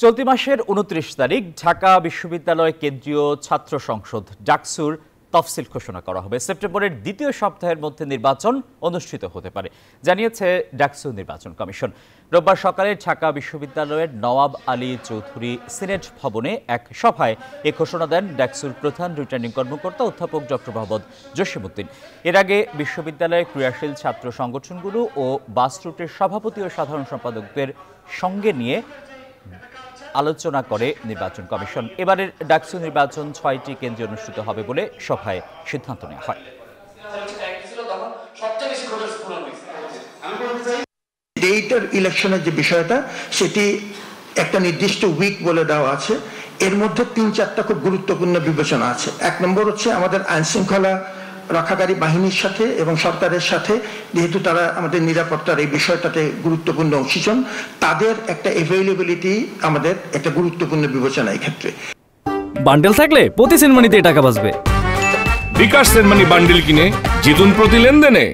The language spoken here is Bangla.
চলতি মাসের ২৯ তারিখ ঢাকা বিশ্ববিদ্যালয় কেন্দ্রীয় ছাত্র সংসদ ডাকসুর তফসিল ঘোষণা করা হবে। সেপ্টেম্বরের দ্বিতীয় সপ্তাহের মধ্যে নির্বাচন অনুষ্ঠিত হতে পারে, জানিয়েছে ডাকসু নির্বাচন কমিশন। রোববার সকালে ঢাকা বিশ্ববিদ্যালয়ের নওয়াব আলী চৌধুরী সিনেট ভবনে এক সভায় এ ঘোষণা দেন ডাকসুর প্রধান রিটার্নিং কর্মকর্তা অধ্যাপক ডক্টর মোহাম্মদ জসিমউদ্দিন। এর আগে বিশ্ববিদ্যালয়ের ক্রিয়াশীল ছাত্র সংগঠনগুলো ও বাস রুটের সভাপতি ও সাধারণ সম্পাদকদের সঙ্গে নিয়ে আলোচনা করে নির্বাচন কমিশন। এবারের ডাকসু নির্বাচন ৬টি কেন্দ্রে অনুষ্ঠিত হবে বলে সভায় সিদ্ধান্ত নেওয়া হয়। ডেটার ইলেকশনের যে বিষয়টা, সেটি একটা নির্দিষ্ট উইক বলে দেওয়া আছে। এর মধ্যে ৩-৪টা খুব গুরুত্বপূর্ণ বিবেচনা আছে। এক নম্বর হচ্ছে আমাদের আইন শৃঙ্খলা রক্ষাকারী বাহিনীর সাথে এবং সরকারের সাথে, যেহেতু তারা আমাদের নিরাপত্তার এই বিষয়টাতে গুরুত্বপূর্ণ অংশীজন, তাদের একটা অ্যাভেইলেবিলিটি আমাদের একটা গুরুত্বপূর্ণ বিবেচনা এই ক্ষেত্রে। বান্ডেল থাকলে প্রতি সেনমানিতে টাকা বাঁচবে। বিকাশ সেনমানি বান্ডেল কিনে জিতুন প্রতি লেনদেনে।